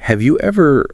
Have you ever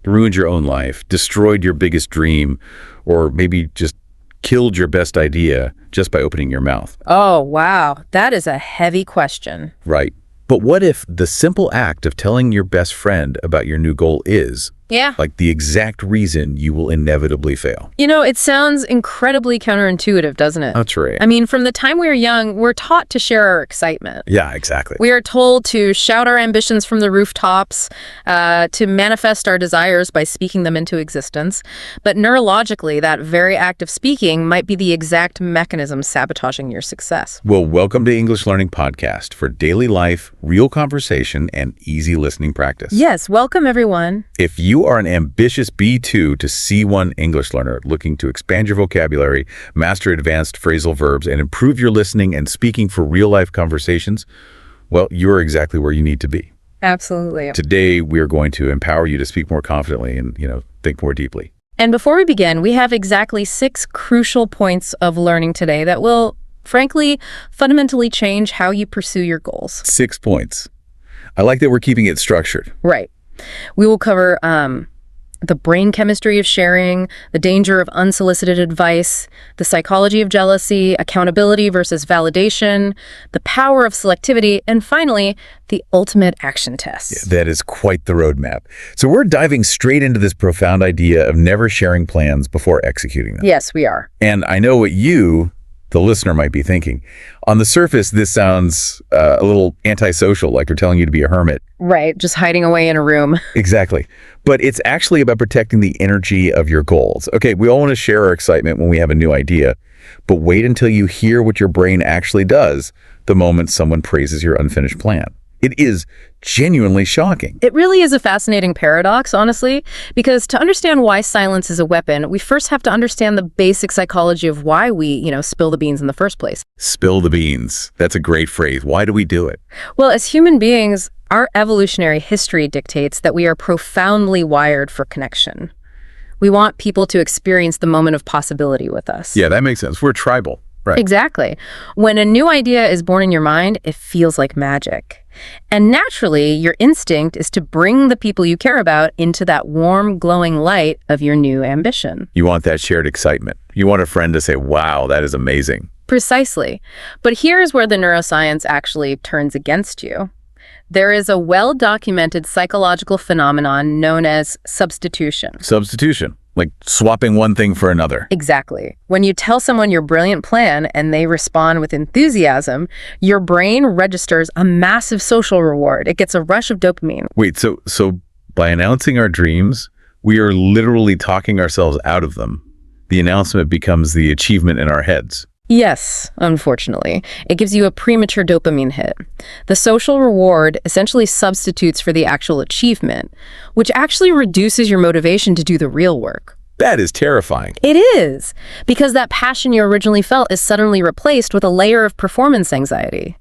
ruined your own life, destroyed your biggest dream, or maybe just killed your best idea just by opening your mouth? Oh, wow. That is a heavy question. Right. But what if the simple act of telling your best friend about your new goal is like the exact reason you will inevitably fail? You know, it sounds incredibly counterintuitive, doesn't it? That's right. I mean, from the time we were young, we're taught to share our excitement. Yeah, exactly. We are told to shout our ambitions from the rooftops, to manifest our desires by speaking them into existence. But neurologically, that very act of speaking might be the exact mechanism sabotaging your success. Well, welcome to English Learning Podcast for daily life, real conversation, and easy listening practice. Yes, welcome everyone. If you are an ambitious B2 to C1 English learner looking to expand your vocabulary, master advanced phrasal verbs, and improve your listening and speaking for real-life conversations, well, you're exactly where you need to be. Absolutely. Today, we're going to empower you to speak more confidently and, think more deeply. And before we begin, we have exactly 6 crucial points of learning today that will, frankly, fundamentally change how you pursue your goals. 6 points. I like that we're keeping it structured. Right. We will cover the brain chemistry of sharing, the danger of unsolicited advice, the psychology of jealousy, accountability versus validation, the power of selectivity, and finally, the ultimate action test. Yeah, that is quite the roadmap. So we're diving straight into this profound idea of never sharing plans before executing them. Yes, we are. And I know what you, the listener, might be thinking. On the surface, this sounds a little antisocial, like they're telling you to be a hermit. Right, just hiding away in a room. Exactly. But it's actually about protecting the energy of your goals. Okay, we all want to share our excitement when we have a new idea, but wait until you hear what your brain actually does the moment someone praises your unfinished plan. It is genuinely shocking. It really is a fascinating paradox, honestly, because to understand why silence is a weapon, we first have to understand the basic psychology of why we, spill the beans in the first place. Spill the beans. That's a great phrase. Why do we do it? Well, as human beings, our evolutionary history dictates that we are profoundly wired for connection. We want people to experience the moment of possibility with us. Yeah, that makes sense. We're tribal. Right. Exactly. When a new idea is born in your mind, it feels like magic. And naturally, your instinct is to bring the people you care about into that warm, glowing light of your new ambition. You want that shared excitement. You want a friend to say, wow, that is amazing. Precisely. But here's where the neuroscience actually turns against you. There is a well-documented psychological phenomenon known as substitution. Substitution. Like swapping one thing for another. Exactly. When you tell someone your brilliant plan and they respond with enthusiasm, your brain registers a massive social reward. It gets a rush of dopamine. Wait, so by announcing our dreams, we are literally talking ourselves out of them. The announcement becomes the achievement in our heads. Yes, unfortunately. It gives you a premature dopamine hit. The social reward essentially substitutes for the actual achievement, which actually reduces your motivation to do the real work. That is terrifying. It is, because that passion you originally felt is suddenly replaced with a layer of performance anxiety.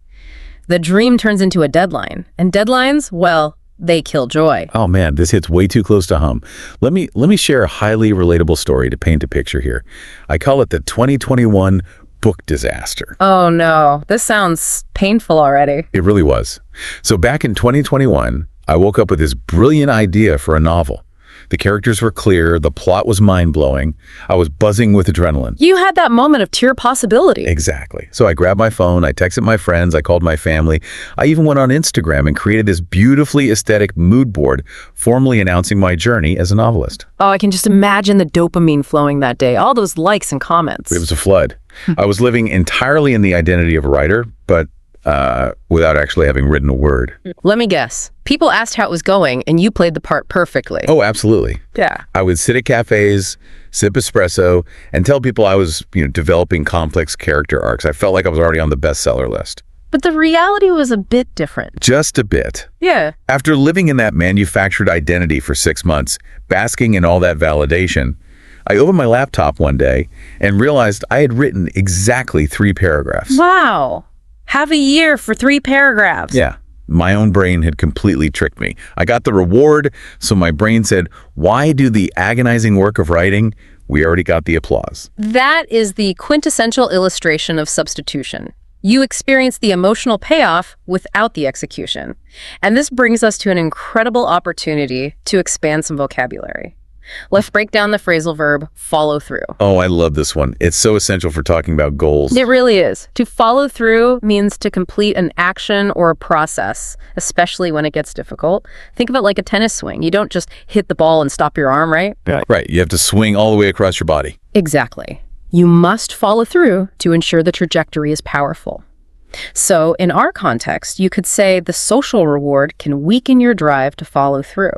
The dream turns into a deadline, and deadlines, well, they kill joy. Oh man, this hits way too close to home. Let me share a highly relatable story to paint a picture here. I call it the 2021 book disaster. Oh no, this sounds painful already. It really was. So back in 2021, I woke up with this brilliant idea for a novel. The characters were clear, the plot was mind-blowing, I was buzzing with adrenaline. You had that moment of pure possibility. Exactly. So I grabbed my phone, I texted my friends, I called my family. I even went on Instagram and created this beautifully aesthetic mood board, formally announcing my journey as a novelist. Oh, I can just imagine the dopamine flowing that day, all those likes and comments. It was a flood. I was living entirely in the identity of a writer, but without actually having written a word. Let me guess. People asked how it was going, and you played the part perfectly. Oh, absolutely. Yeah. I would sit at cafes, sip espresso, and tell people I was, developing complex character arcs. I felt like I was already on the bestseller list. But the reality was a bit different. Just a bit. Yeah. After living in that manufactured identity for 6 months, basking in all that validation, I opened my laptop one day and realized I had written exactly 3 paragraphs. Wow. Have a year for 3 paragraphs. Yeah. My own brain had completely tricked me. I got the reward, so my brain said, why do the agonizing work of writing? We already got the applause. That is the quintessential illustration of substitution. You experience the emotional payoff without the execution. And this brings us to an incredible opportunity to expand some vocabulary. Let's break down the phrasal verb follow through. Oh, I love this one. It's so essential for talking about goals. It really is. To follow through means to complete an action or a process, especially when it gets difficult. Think of it like a tennis swing. You don't just hit the ball and stop your arm, right? Right. You have to swing all the way across your body. Exactly. You must follow through to ensure the trajectory is powerful. So in our context, you could say the social reward can weaken your drive to follow through.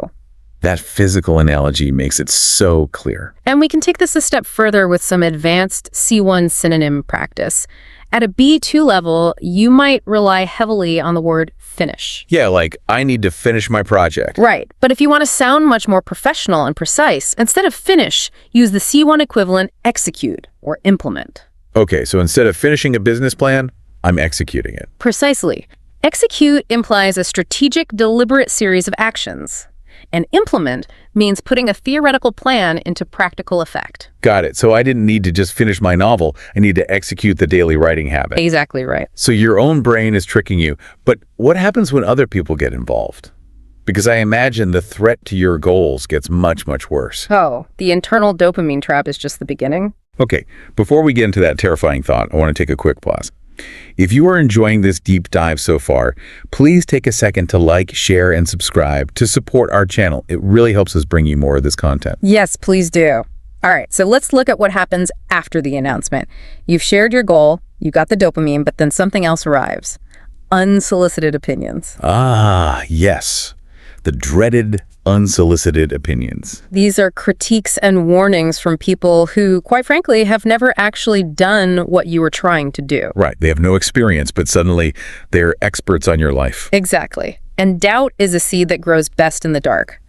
That physical analogy makes it so clear. And we can take this a step further with some advanced C1 synonym practice. At a B2 level, you might rely heavily on the word finish. Yeah, like, I need to finish my project. Right. But if you want to sound much more professional and precise, instead of finish, use the C1 equivalent execute or implement. Okay, so instead of finishing a business plan, I'm executing it. Precisely. Execute implies a strategic, deliberate series of actions. And implement means putting a theoretical plan into practical effect. Got it. So I didn't need to just finish my novel. I need to execute the daily writing habit. Exactly right. So your own brain is tricking you. But what happens when other people get involved? Because I imagine the threat to your goals gets much, much worse. Oh, the internal dopamine trap is just the beginning. Okay, before we get into that terrifying thought, I want to take a quick pause. If you are enjoying this deep dive so far, please take a second to like, share, and subscribe to support our channel. It really helps us bring you more of this content. Yes, please do. All right, so let's look at what happens after the announcement. You've shared your goal, you got the dopamine, but then something else arrives. Unsolicited opinions. Ah, yes. The dreaded unsolicited opinions. These are critiques and warnings from people who, quite frankly, have never actually done what you were trying to do. Right. They have no experience, but suddenly they're experts on your life. Exactly. And doubt is a seed that grows best in the dark.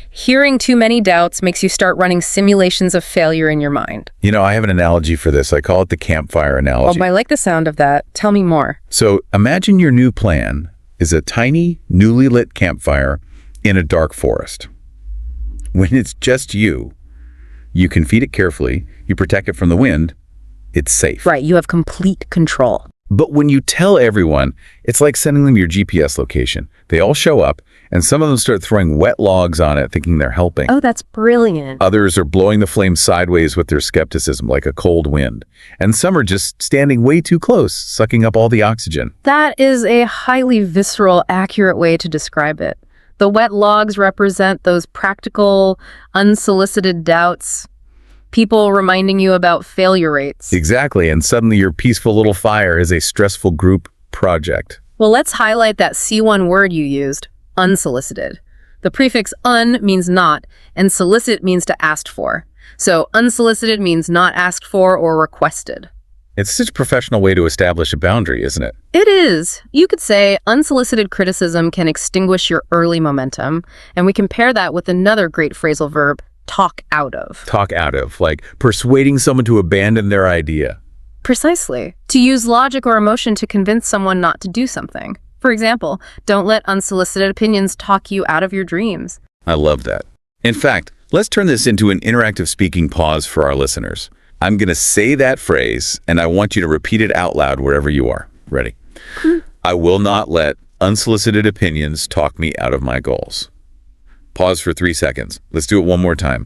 Hearing too many doubts makes you start running simulations of failure in your mind. You know, I have an analogy for this. I call it the campfire analogy. Oh, I like the sound of that. Tell me more. So imagine your new plan is a tiny, newly lit campfire in a dark forest. When it's just you, you can feed it carefully, you protect it from the wind, it's safe. Right, you have complete control. But when you tell everyone, it's like sending them your GPS location. They all show up, and some of them start throwing wet logs on it, thinking they're helping. Oh, that's brilliant. Others are blowing the flames sideways with their skepticism like a cold wind. And some are just standing way too close, sucking up all the oxygen. That is a highly visceral, accurate way to describe it. The wet logs represent those practical, unsolicited doubts, people reminding you about failure rates. Exactly, and suddenly your peaceful little fire is a stressful group project. Well, let's highlight that C1 word you used, unsolicited. The prefix un means not, and solicit means to ask for. So unsolicited means not asked for or requested. It's such a professional way to establish a boundary, isn't it? It is. You could say unsolicited criticism can extinguish your early momentum, and we can pair that with another great phrasal verb, talk out of. Talk out of, like persuading someone to abandon their idea. Precisely. To use logic or emotion to convince someone not to do something. For example, don't let unsolicited opinions talk you out of your dreams. I love that. In fact, let's turn this into an interactive speaking pause for our listeners. I'm going to say that phrase, and I want you to repeat it out loud wherever you are. Ready? I will not let unsolicited opinions talk me out of my goals. Pause for 3 seconds. Let's do it one more time.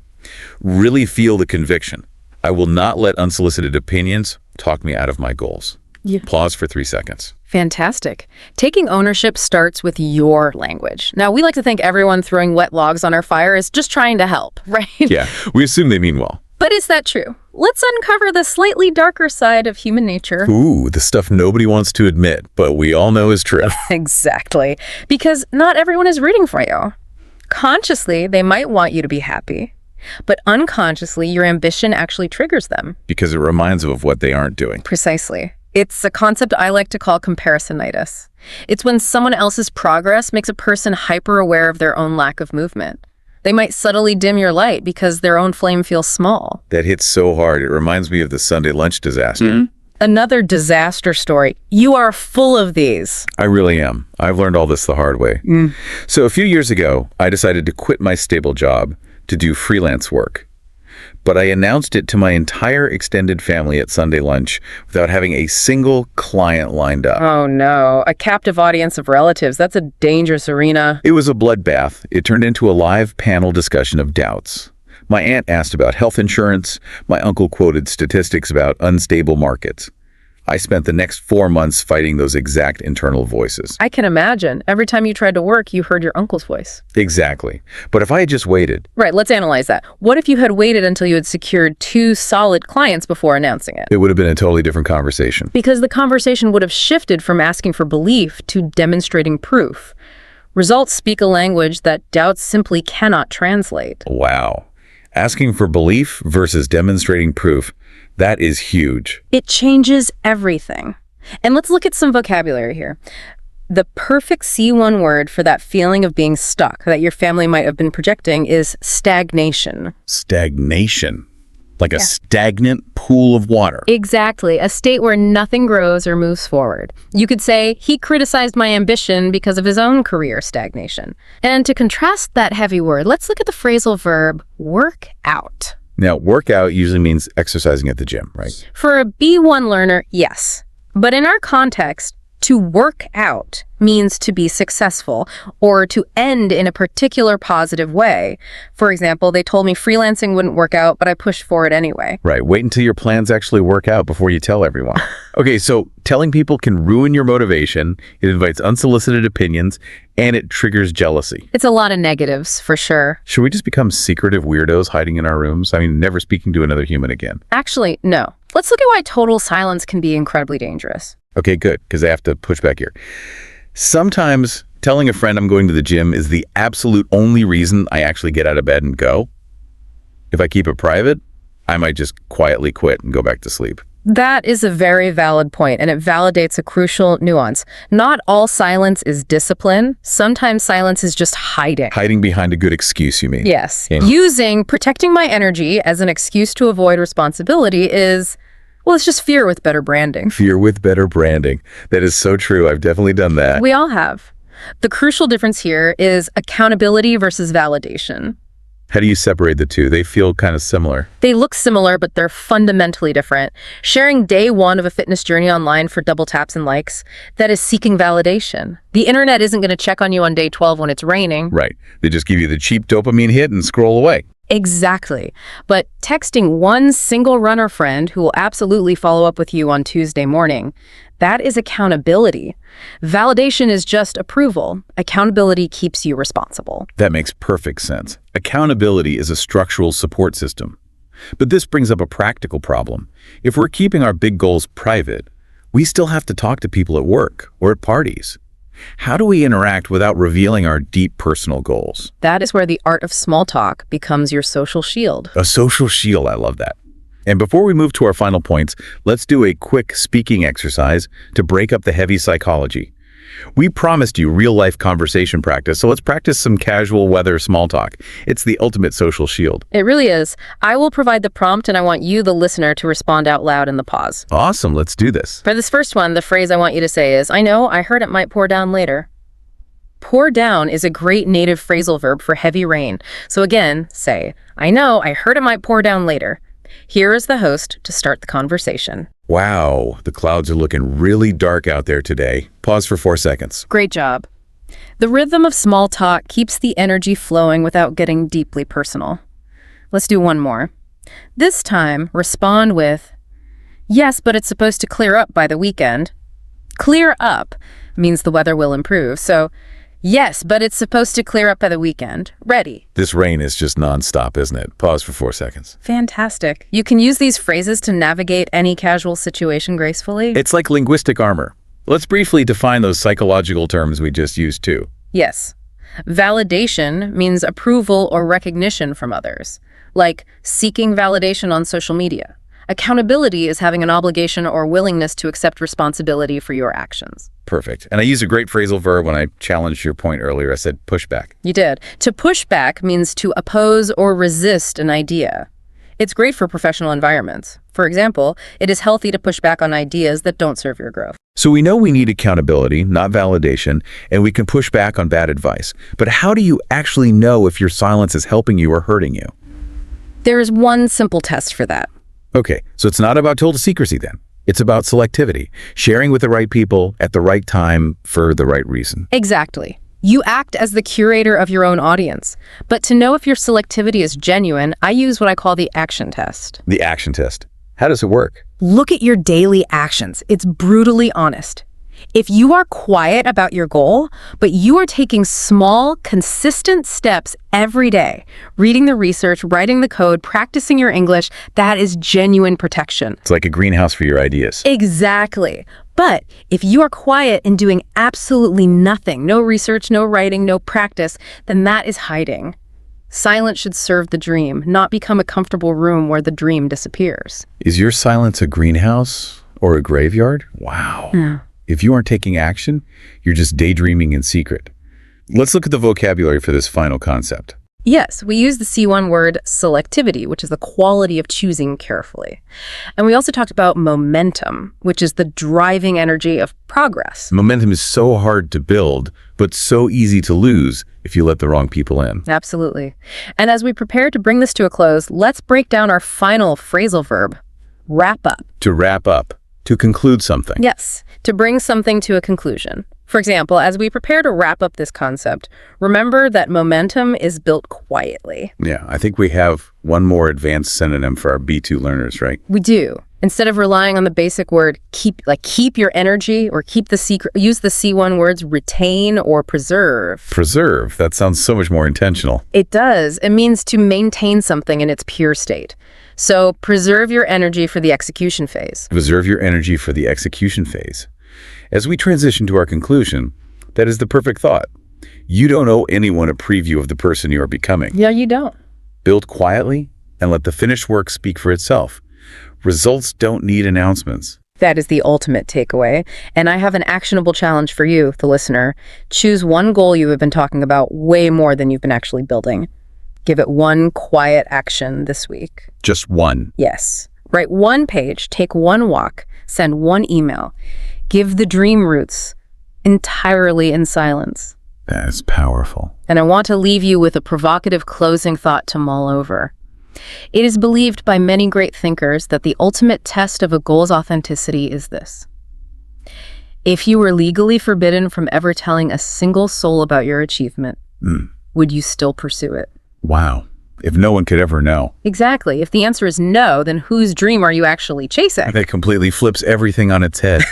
Really feel the conviction. I will not let unsolicited opinions talk me out of my goals. Yeah. Pause for 3 seconds. Fantastic. Taking ownership starts with your language. Now, we like to think everyone throwing wet logs on our fire is just trying to help, right? Yeah, we assume they mean well. But is that true? Let's uncover the slightly darker side of human nature. Ooh, the stuff nobody wants to admit, but we all know is true. Exactly. Because not everyone is rooting for you. Consciously, they might want you to be happy, but unconsciously, your ambition actually triggers them. Because it reminds them of what they aren't doing. Precisely. It's a concept I like to call comparisonitis. It's when someone else's progress makes a person hyper-aware of their own lack of movement. They might subtly dim your light because their own flame feels small. That hits so hard. It reminds me of the Sunday lunch disaster. Mm-hmm. Another disaster story. You are full of these. I really am. I've learned all this the hard way. So a few years ago, I decided to quit my stable job to do freelance work. but I announced it to my entire extended family at Sunday lunch without having a single client lined up. Oh no, a captive audience of relatives. That's a dangerous arena. It was a bloodbath. It turned into a live panel discussion of doubts. My aunt asked about health insurance. My uncle quoted statistics about unstable markets. I spent the next 4 months fighting those exact internal voices. I can imagine. Every time you tried to work, you heard your uncle's voice. Exactly. But if I had just waited... Right, let's analyze that. What if you had waited until you had secured 2 solid clients before announcing it? It would have been a totally different conversation. Because the conversation would have shifted from asking for belief to demonstrating proof. Results speak a language that doubts simply cannot translate. Wow. Asking for belief versus demonstrating proof. That is huge. It changes everything. And let's look at some vocabulary here. The perfect C1 word for that feeling of being stuck that your family might have been projecting is stagnation. Stagnation. Like a stagnant pool of water. Exactly. A state where nothing grows or moves forward. You could say, he criticized my ambition because of his own career stagnation. And to contrast that heavy word, let's look at the phrasal verb work out. Now, workout usually means exercising at the gym, right? For a B1 learner, yes. But in our context, to work out means to be successful or to end in a particular positive way. For example, they told me freelancing wouldn't work out, but I pushed for it anyway. Right. Wait until your plans actually work out before you tell everyone. Okay, so telling people can ruin your motivation, it invites unsolicited opinions, and it triggers jealousy. It's a lot of negatives, for sure. Should we just become secretive weirdos hiding in our rooms? I mean, never speaking to another human again. Actually, no. Let's look at why total silence can be incredibly dangerous. Okay, good, because I have to push back here. Sometimes telling a friend I'm going to the gym is the absolute only reason I actually get out of bed and go. If I keep it private, I might just quietly quit and go back to sleep. That is a very valid point, and it validates a crucial nuance. Not all silence is discipline. Sometimes silence is just hiding. Hiding behind a good excuse, you mean? Yes. Yeah. Using protecting my energy as an excuse to avoid responsibility is... well, it's just fear with better branding. Fear with better branding. That is so true. I've definitely done that. We all have. The crucial difference here is accountability versus validation. How do you separate the two? They feel kind of similar. They look similar, but they're fundamentally different. Sharing day 1 of a fitness journey online for double taps and likes, that is seeking validation. The internet isn't going to check on you on day 12 when it's raining. Right. They just give you the cheap dopamine hit and scroll away. Exactly. But texting one single runner friend who will absolutely follow up with you on Tuesday morning, that is accountability. Validation is just approval. Accountability keeps you responsible. That makes perfect sense. Accountability is a structural support system. But this brings up a practical problem. If we're keeping our big goals private, we still have to talk to people at work or at parties. How do we interact without revealing our deep personal goals? That is where the art of small talk becomes your social shield. A social shield, I love that. And before we move to our final points, let's do a quick speaking exercise to break up the heavy psychology. We promised you real-life conversation practice, so let's practice some casual weather small talk. It's the ultimate social shield. It really is. I will provide the prompt, and I want you, the listener, to respond out loud in the pause. Awesome, let's do this. For this first one, the phrase I want you to say is, I know, I heard it might pour down later. Pour down is a great native phrasal verb for heavy rain. So again, say, I know, I heard it might pour down later. Here is the host to start the conversation. Wow, the clouds are looking really dark out there today. Pause for 4 seconds. Great job. The rhythm of small talk keeps the energy flowing without getting deeply personal. Let's do one more. This time, respond with, yes, but it's supposed to clear up by the weekend. Clear up means the weather will improve, so yes, but it's supposed to clear up by the weekend. Ready. This rain is just nonstop, isn't it? Pause for 4 seconds. Fantastic. You can use these phrases to navigate any casual situation gracefully. It's like linguistic armor. Let's briefly define those psychological terms we just used too. Yes. Validation means approval or recognition from others, like seeking validation on social media. Accountability is having an obligation or willingness to accept responsibility for your actions. Perfect. And I used a great phrasal verb when I challenged your point earlier. I said push back. You did. To push back means to oppose or resist an idea. It's great for professional environments. For example, it is healthy to push back on ideas that don't serve your growth. So we know we need accountability, not validation, and we can push back on bad advice. But how do you actually know if your silence is helping you or hurting you? There is one simple test for that. Okay, so it's not about total secrecy then. It's about selectivity, sharing with the right people at the right time for the right reason. Exactly. You act as the curator of your own audience. But to know if your selectivity is genuine, I use what I call the action test. The action test. How does it work? Look at your daily actions. It's brutally honest. If you are quiet about your goal, but you are taking small, consistent steps every day, reading the research, writing the code, practicing your English, that is genuine protection. It's like a greenhouse for your ideas. Exactly. But if you are quiet and doing absolutely nothing, no research, no writing, no practice, then that is hiding. Silence should serve the dream, not become a comfortable room where the dream disappears. Is your silence a greenhouse or a graveyard? Wow. Yeah. If you aren't taking action, you're just daydreaming in secret. Let's look at the vocabulary for this final concept. Yes, we use the C1 word selectivity, which is the quality of choosing carefully. And we also talked about momentum, which is the driving energy of progress. Momentum is so hard to build, but so easy to lose if you let the wrong people in. Absolutely. And as we prepare to bring this to a close, let's break down our final phrasal verb, wrap up. To wrap up, to conclude something. Yes, to bring something to a conclusion. For example, as we prepare to wrap up this concept, remember that momentum is built quietly. Yeah, I think we have one more advanced synonym for our B2 learners, right? We do. Instead of relying on the basic word keep your energy or keep the secret, use the C1 words retain or preserve. Preserve, that sounds so much more intentional. It does. It means to maintain something in its pure state. So preserve your energy for the execution phase. Preserve your energy for the execution phase. As we transition to our conclusion, that is the perfect thought. You don't owe anyone a preview of the person you are becoming. Yeah, you don't. Build quietly and let the finished work speak for itself. Results don't need announcements. That is the ultimate takeaway. And I have an actionable challenge for you, the listener. Choose one goal you have been talking about way more than you've been actually building. Give it one quiet action this week. Just one. Yes. Write one page, take one walk, send one email. Give the dream roots entirely in silence. That is powerful. And I want to leave you with a provocative closing thought to mull over. It is believed by many great thinkers that the ultimate test of a goal's authenticity is this. If you were legally forbidden from ever telling a single soul about your achievement, would you still pursue it? Wow. If no one could ever know. Exactly. If the answer is no, then whose dream are you actually chasing? That completely flips everything on its head.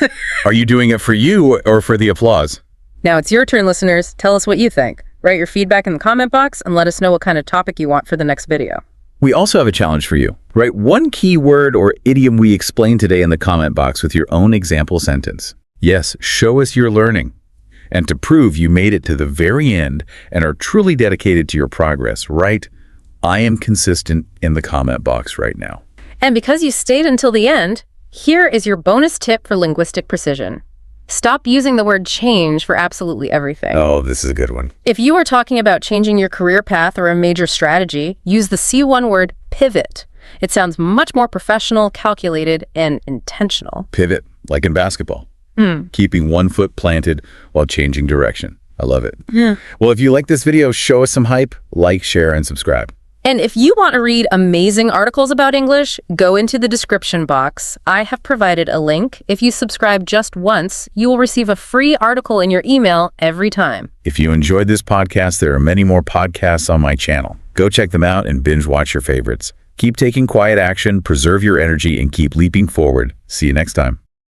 Are you doing it for you or for the applause? Now it's your turn, listeners. Tell us what you think. Write your feedback in the comment box and let us know what kind of topic you want for the next video. We also have a challenge for you. Write one key word or idiom we explained today in the comment box with your own example sentence. Yes, show us your learning. And to prove you made it to the very end and are truly dedicated to your progress, write, I am consistent in the comment box right now. And because you stayed until the end, here is your bonus tip for linguistic precision. Stop using the word change for absolutely everything. Oh, this is a good one. If you are talking about changing your career path or a major strategy, use the C1 word pivot. It sounds much more professional, calculated, and intentional. Pivot, like in basketball. Keeping one foot planted while changing direction. I love it. Yeah. Well, if you like this video, show us some hype, like, share, and subscribe. And if you want to read amazing articles about English, go into the description box. I have provided a link. If you subscribe just once, you will receive a free article in your email every time. If you enjoyed this podcast, there are many more podcasts on my channel. Go check them out and binge watch your favorites. Keep taking quiet action, preserve your energy, and keep leaping forward. See you next time.